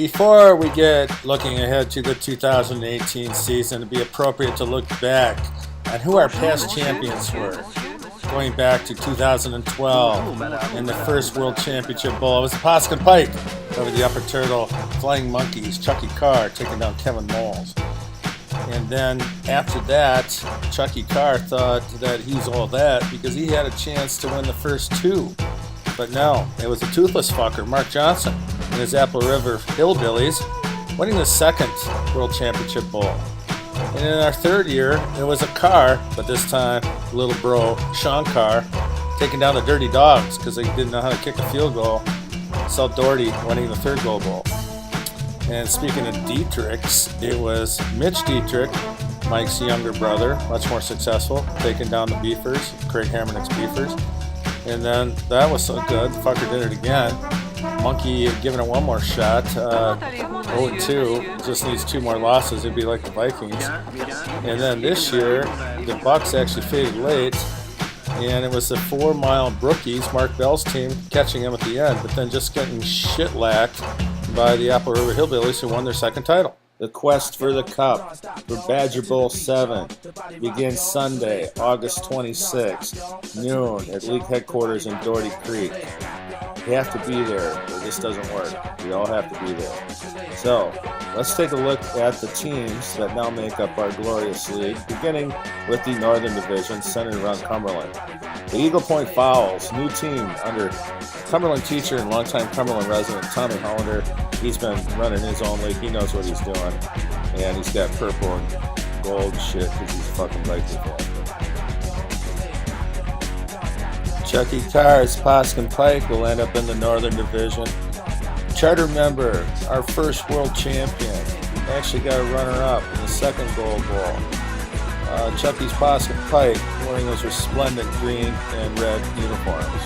Before we get looking ahead to the 2018 season, it'd be appropriate to look back at who our past champions were. Going back to 2012 in the first World Championship Bowl, it was the Poskin Pike over the Upper Turtle Flying Monkeys, Chucky Carr taking down Kevin Moles. And then after that, Chucky Carr thought that he's all that because he had a chance to win the first two. But no, it was a toothless fucker, Mark Johnson, and his Apple River Hillbillies, winning the second World Championship Bowl. And in our third year, it was a Carr, but this time, little bro, Sean Carr, taking down the Dirty Dogs because they didn't know how to kick a field goal. Sal Doherty winning the third goal bowl. And speaking of Dietrichs, it was Mitch Dietrich, Mike's younger brother, much more successful, taking down the Beefers, Craig Hammernick's Beefers. And then that was so good, the fucker did it again. Monkey giving it one more shot, 0-2, just needs two more losses, it'd be like the Vikings. And then this year, the Bucks actually faded late, and it was the 4 Mile Brookies, Mark Bell's team, catching him at the end, but then just getting shit-lacked by the Apple River Hillbillies, who won their second title. The quest for the Cup for Badger Bowl 7 begins Sunday, August 26th, noon at league headquarters in Doherty Creek. You have to be there, or this doesn't work. We all have to be there. So, let's take a look at the teams that now make up our glorious league, beginning with the Northern Division, centered around Cumberland. The Eagle Point Fowls, new team under Cumberland teacher and longtime Cumberland resident Tommy Hollander. He's been running his own league. He knows what he's doing. And he's got purple and gold shit because he's fucking Vikings fan. Chucky Carr's Poskin Pike will end up in the Northern Division. Charter member, our first world champion, actually got a runner-up in the second Gold Bowl. Chucky's Poskin Pike wearing those resplendent green and red uniforms.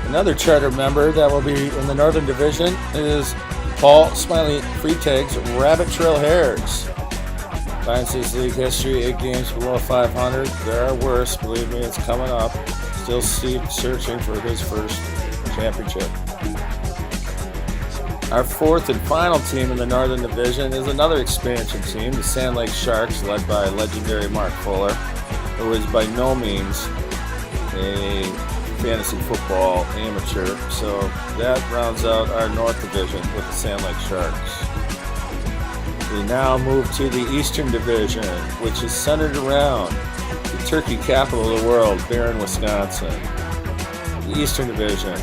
Another charter member that will be in the Northern Division is Paul Smiley Freetag's Rabbit Trail Hares. Finds his league history 8 games below 500. There are worse, believe me, it's coming up. Still searching for his first championship. Our fourth and final team in the Northern Division is another expansion team, the Sand Lake Sharks, led by legendary Mark Fuller, who is by no means a fantasy football amateur. So that rounds out our North Division with the Sand Lake Sharks. We now move to the Eastern Division, which is centered around the turkey capital of the world, Barron, Wisconsin. The Eastern Division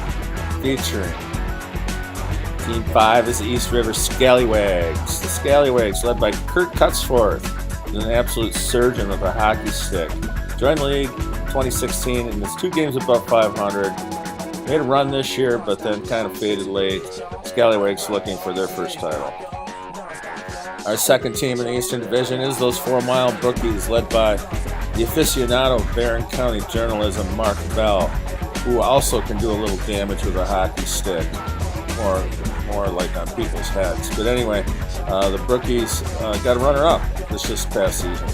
featuring Team 5 is the East River Scallywags. The Scallywags, led by Kurt Cutsforth, is an absolute surgeon with a hockey stick. Joined the league 2016 and is 2 games above 500. Made a run this year, but then kind of faded late. Scallywags looking for their first title. Our second team in the Eastern Division is those 4 Mile Brookies, led by the aficionado of Barron County journalism, Mark Bell, who also can do a little damage with a hockey stick, more like on people's heads. But anyway, the Brookies got a runner-up this past season.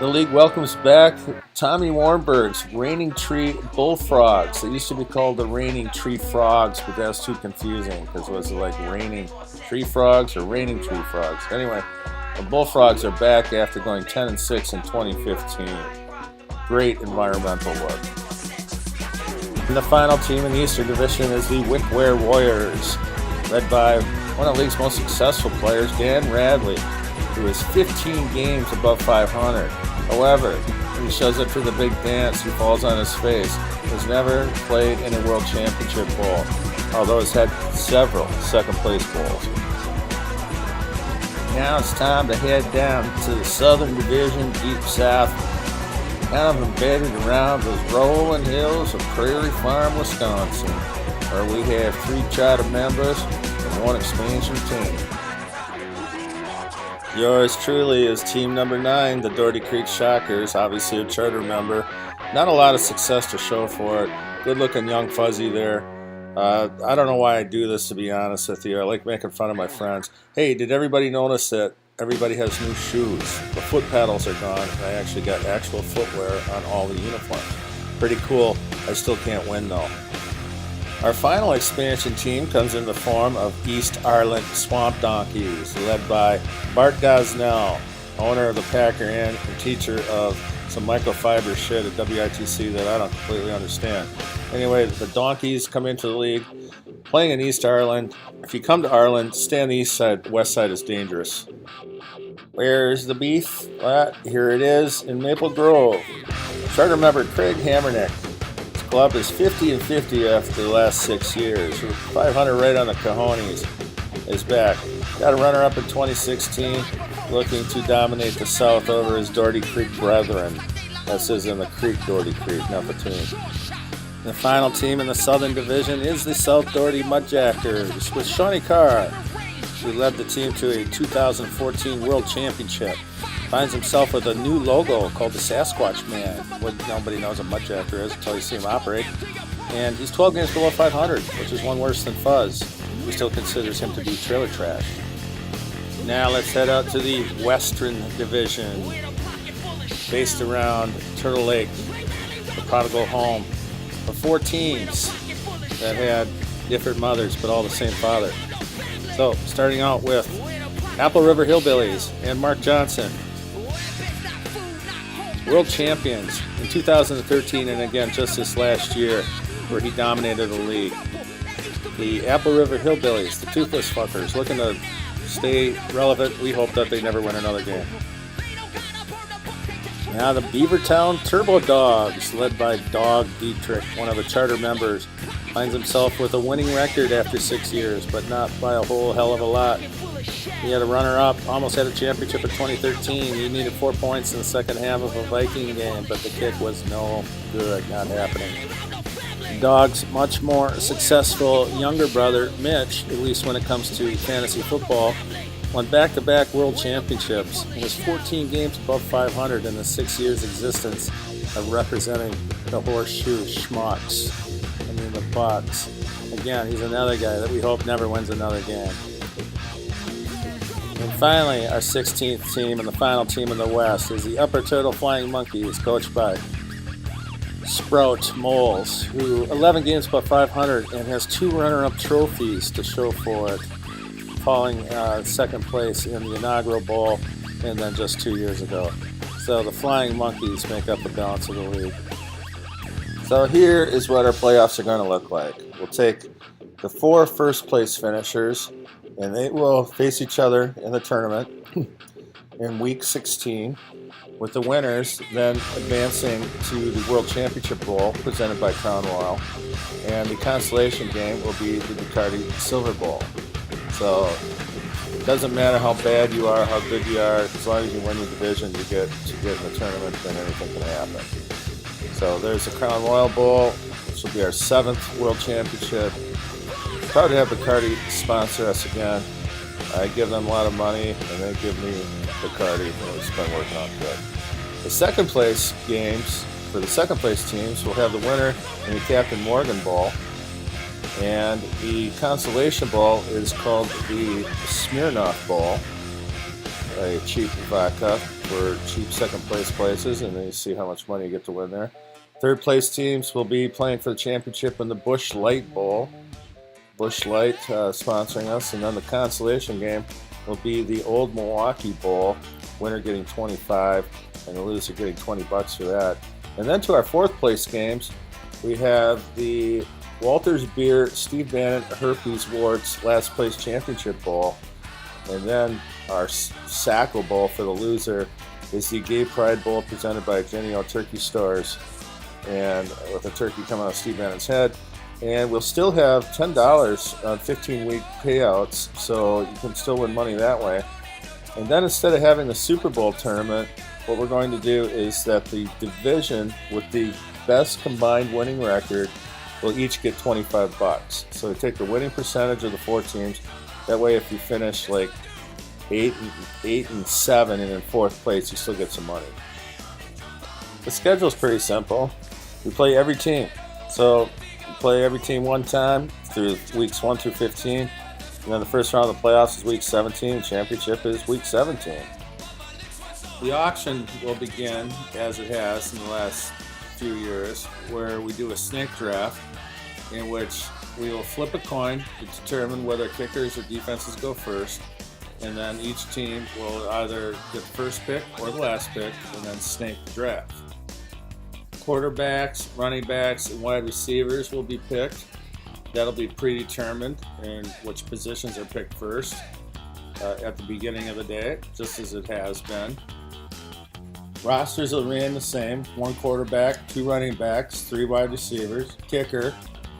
The league welcomes back Tommy Warnberg's Raining Tree Bullfrogs. They used to be called the Raining Tree Frogs, but that's too confusing because it was like Raining Tree Frogs or Raining Tree Frogs. Anyway, the Bullfrogs are back after going 10-6 in 2015. Great environmental work. And the final team in the Eastern Division is the Wickware Warriors, led by one of the league's most successful players, Dan Radley, who is 15 games above 500. However, when he shows up for the big dance, he falls on his face. Has never played in a World Championship Bowl, although has had several second-place bowls. Now it's time to head down to the Southern Division, deep south, kind of embedded around those rolling hills of Prairie Farm, Wisconsin, where we have 3 charter members and 1 expansion team. Yours truly is team number 9, the Doherty Creek Shockers, obviously a charter member. Not a lot of success to show for it. Good-looking young fuzzy there. I don't know why I do this, to be honest with you. I like making fun of my friends. Hey, did everybody notice that everybody has new shoes? The foot pedals are gone, and I actually got actual footwear on all the uniforms. Pretty cool. I still can't win though. Our final expansion team comes in the form of East Ireland Swamp Donkeys, led by Bart Gosnell, owner of the Packer Inn and teacher of some microfiber shit at WITC that I don't completely understand. Anyway, the Donkeys come into the league playing in East Ireland. If you come to Ireland, stay on the east side. The west side is dangerous. Where's the beef? Well, here it is in Maple Grove. Charter member Craig Hammernick. His club is 50-50 after the last 6 years. 500 right on the cojones is back. Got a runner-up in 2016, looking to dominate the South over his Doherty Creek brethren. That says in the creek, Doherty Creek, not the team. The final team in the Southern Division is the South Doherty Mudjackers with Shawnee Carr, who led the team to a 2014 World Championship. Finds himself with a new logo called the Sasquatch Man. What nobody knows a Mudjacker is until you see him operate. And he's 12 games below 500, which is one worse than Fuzz, who still considers him to be trailer trash. Now let's head out to the Western Division, based around Turtle Lake, the prodigal home of 4 teams that had different mothers but all the same father. So, starting out with Apple River Hillbillies and Mark Johnson, world champions in 2013 and again just this last year, where he dominated the league. The Apple River Hillbillies, the toothless fuckers, looking to stay relevant. We hope that they never win another game. Now the Beavertown Turbo Dogs, led by Dog Dietrich, one of the charter members, finds himself with a winning record after 6 years, but not by a whole hell of a lot. He had a runner-up, almost had a championship in 2013. He needed 4 points in the second half of a Viking game, but the kick was no good, not happening. Dog's much more successful younger brother, Mitch, at least when it comes to fantasy football, won back-to-back world championships and was 14 games above 500 in the 6 years existence of representing the Horseshoe Schmucks. The Bucks. Again, he's another guy that we hope never wins another game. And finally, our 16th team and the final team in the West is the Upper Turtle Flying Monkeys, coached by Sprout Moles, who 11 games above 500 and has 2 runner-up trophies to show for it, falling second place in the inaugural bowl and then just 2 years ago. So the Flying Monkeys make up the balance of the league. So here is what our playoffs are going to look like. We'll take the 4 first-place finishers, and they will face each other in the tournament in Week 16, with the winners then advancing to the World Championship Bowl presented by Crown Royal, and the consolation game will be the Ducati Silver Bowl. So it doesn't matter how bad you are, how good you are, as long as you win your division, you get in the tournament, then anything can happen. So there's the Crown Royal Bowl, which will be our 7th World Championship. Proud to have Bacardi sponsor us again. I give them a lot of money, and they give me Bacardi, and it's been working out good. The second place games, for the second place teams, we'll have the winner in the Captain Morgan Bowl. And the consolation bowl is called the Smirnoff Bowl, a cheap vodka for cheap second place places, and then you see how much money you get to win there. Third place teams will be playing for the championship in the Busch Light Bowl. Busch Light sponsoring us, and then the consolation game will be the Old Milwaukee Bowl. Winner getting 25, and the loser getting $20 for that. And then to our fourth place games, we have the Walters Beer Steve Bannon Herpes Wards Last Place Championship Bowl, and then our Sackle Bowl for the loser is the Gay Pride Bowl presented by Jenny-O Turkey Stores, and with a turkey coming out of Steve Bannon's head. And we'll still have $10 on 15-week payouts, so you can still win money that way. And then instead of having the Super Bowl tournament, what we're going to do is that the division with the best combined winning record will each get $25. So we take the winning percentage of the 4 teams. That way, if you finish like 8 and 7 and in 4th place, you still get some money. The schedule is pretty simple. We play every team. So we play every team one time through weeks 1 through 15. And then the first round of the playoffs is week 17. The championship is week 17. The auction will begin, as it has in the last few years where we do a snake draft in which we will flip a coin to determine whether kickers or defenses go first, and then each team will either get the first pick or the last pick and then snake the draft. Quarterbacks, running backs, and wide receivers will be picked. That'll be predetermined in which positions are picked first at the beginning of the day, just as it has been. Rosters will remain the same: 1 quarterback, 2 running backs, 3 wide receivers, kicker,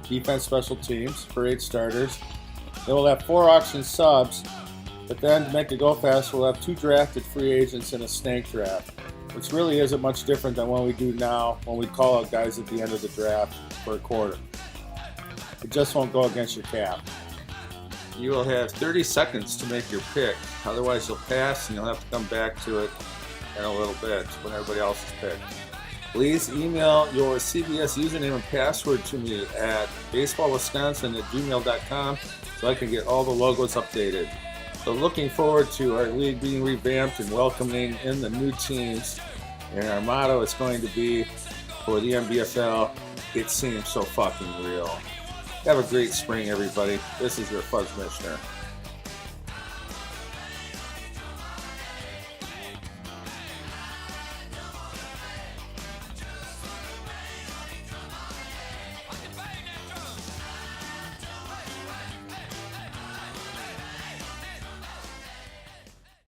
defense, special teams for 8 starters. They will have 4 auction subs, but then to make it go fast, we'll have 2 drafted free agents in a snake draft, which really isn't much different than what we do now when we call out guys at the end of the draft for a quarter. It just won't go against your cap. You will have 30 seconds to make your pick, otherwise you'll pass and you'll have to come back to it in a little bit when everybody else is picked. Please email your CBS username and password to me at baseballwisconsin@gmail.com so I can get all the logos updated. So looking forward to our league being revamped and welcoming in the new teams. And our motto is going to be, for the Nbfl, it seems so fucking real. Have a great spring, everybody. This is your Fuzz Missioner.